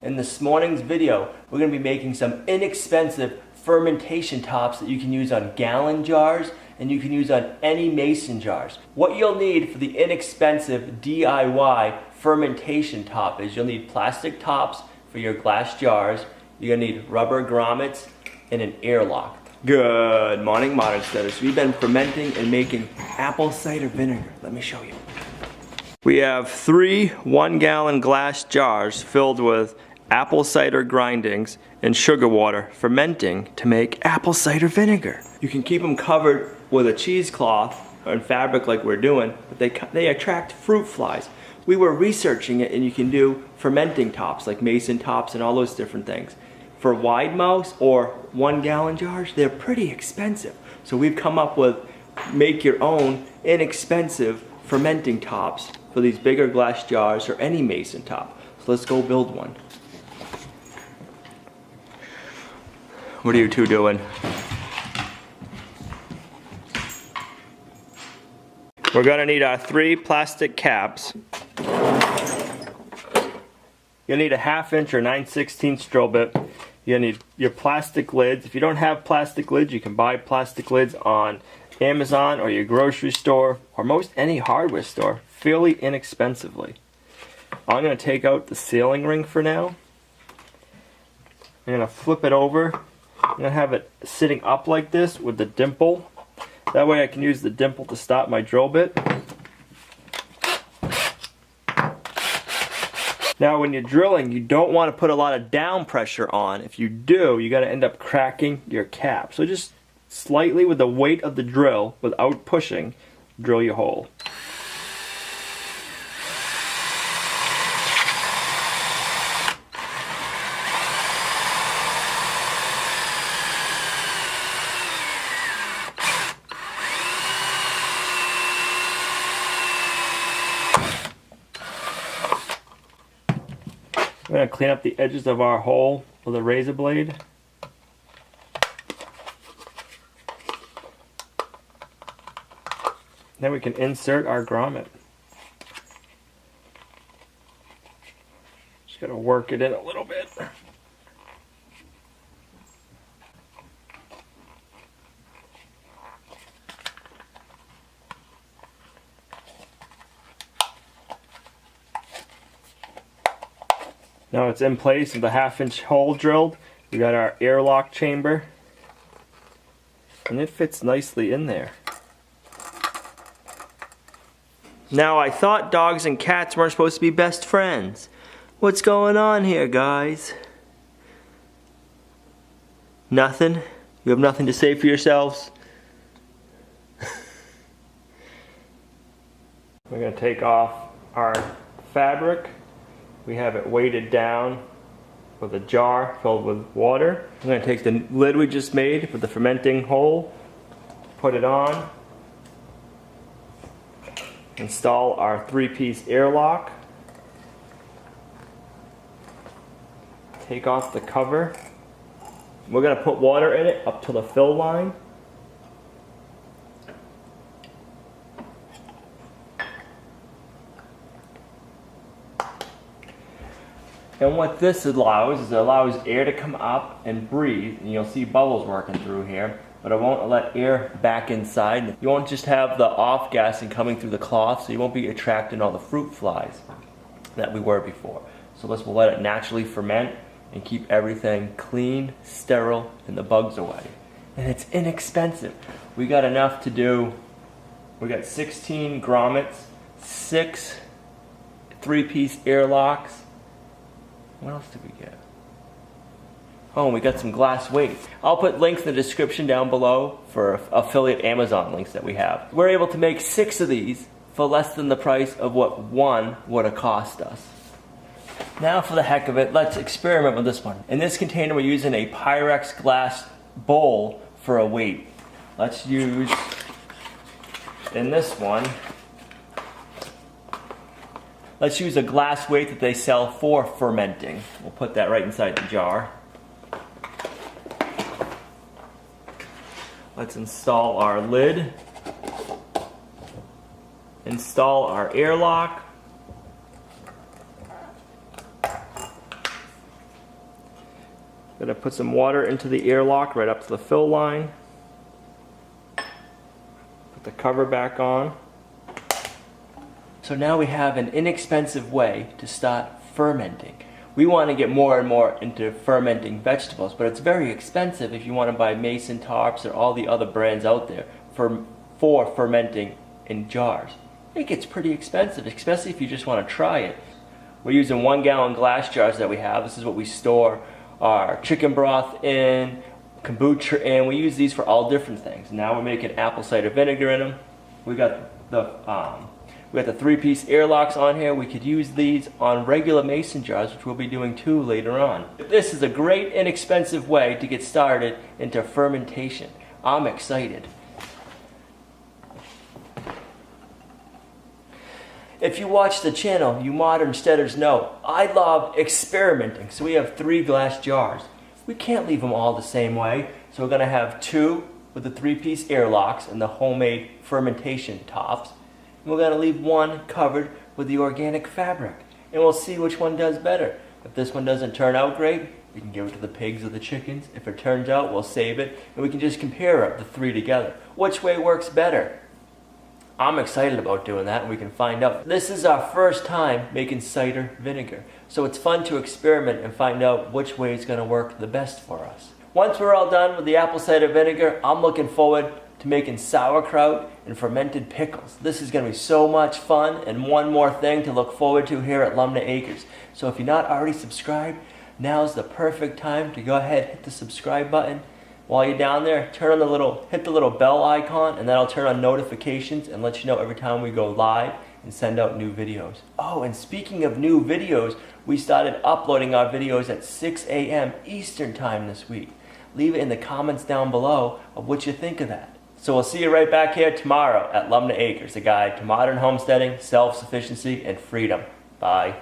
In this morning's video, we're going to be making some inexpensive fermentation tops that you can use on gallon jars and you can use on any mason jars. What you'll need for the inexpensive DIY fermentation top is you'll need plastic tops for your glass jars, you're going to need rubber grommets, and an airlock. Good morning, Modern Studies. We've been fermenting and making apple cider vinegar. Let me show you. We have 3 1-gallon glass jars filled with apple cider grindings and sugar water fermenting to make apple cider vinegar. You can keep them covered with a cheesecloth or in fabric like we're doing, but they attract fruit flies. We were researching it, and you can do fermenting tops like mason tops and all those different things. For wide mouths or 1-gallon jars, they're pretty expensive. So we've come up with make your own inexpensive fermenting tops for these bigger glass jars or any mason top. So let's go build one. What are you two doing? We're gonna need our 3 plastic caps. You'll need a 1/2 inch or 9/16 drill bit. You'll need your plastic lids. If you don't have plastic lids, you can buy plastic lids on Amazon or your grocery store or most any hardware store fairly inexpensively. I'm gonna take out the sealing ring for now. I'm gonna flip it over. I'm going to have it sitting up like this with the dimple. That way I can use the dimple to stop my drill bit. Now when you're drilling, you don't want to put a lot of down pressure on. If you do, you're going to end up cracking your cap. So just slightly with the weight of the drill, without pushing, drill your hole. We're going to clean up the edges of our hole with a razor blade. Then we can insert our grommet. Just got to work it in a little bit. Now it's in place with a 1/2 inch hole drilled. We got our airlock chamber, and it fits nicely in there. Now I thought dogs and cats weren't supposed to be best friends. What's going on here, guys? Nothing? You have nothing to say for yourselves? We're going to take off our fabric. We have it weighted down with a jar filled with water. I'm going to take the lid we just made with the fermenting hole, put it on, install our 3-piece airlock, take off the cover. We're going to put water in it up to the fill line. And what this allows is it allows air to come up and breathe, and you'll see bubbles working through here, but it won't let air back inside. You won't just have the off gassing coming through the cloth, so you won't be attracting all the fruit flies that we were before. So this will let it naturally ferment and keep everything clean, sterile, and the bugs away. And it's inexpensive. We got enough to do, we got 16 grommets, 6 3-piece airlocks. What else did we get? Oh, and we got some glass weights. I'll put links in the description down below for affiliate Amazon links that we have. We're able to make 6 of these for less than the price of what 1 would have cost us. Now for the heck of it, let's experiment with this one. In this container we're using a Pyrex glass bowl for a weight. Let's use, in this one, let's use a glass weight that they sell for fermenting. We'll put that right inside the jar. Let's install our lid. Install our airlock. Gonna put some water into the airlock right up to the fill line. Put the cover back on. So now we have an inexpensive way to start fermenting. We want to get more and more into fermenting vegetables, but it's very expensive if you want to buy Mason tops or all the other brands out there for fermenting in jars. It gets pretty expensive, especially if you just want to try it. We're using 1 gallon glass jars that we have. This is what we store our chicken broth in, kombucha in. We use these for all different things. Now we're making apple cider vinegar in them. We got the 3-piece airlocks on here. We could use these on regular mason jars, which we'll be doing too later on. This is a great inexpensive way to get started into fermentation. I'm excited. If you watch the channel, you modern steaders know, I love experimenting. So we have 3 glass jars. We can't leave them all the same way. So we're gonna have 2 with the 3-piece airlocks and the homemade fermentation tops. And we're gonna leave 1 covered with the organic fabric. And we'll see which one does better. If this one doesn't turn out great, we can give it to the pigs or the chickens. If it turns out, we'll save it. And we can just compare the 3 together. Which way works better? I'm excited about doing that, and we can find out. This is our first time making cider vinegar, so it's fun to experiment and find out which way is going to work the best for us. Once we're all done with the apple cider vinegar, I'm looking forward to making sauerkraut and fermented pickles. This is going to be so much fun, and one more thing to look forward to here at Lumnah Acres. So if you're not already subscribed, now's the perfect time to go ahead, hit the subscribe button. While you're down there, hit the little bell icon, and that'll turn on notifications and let you know every time we go live and send out new videos. Oh, and speaking of new videos, we started uploading our videos at 6 a.m. Eastern time this week. Leave it in the comments down below of what you think of that. So we'll see you right back here tomorrow at Lumnah Acres, a guide to modern homesteading, self-sufficiency, and freedom. Bye.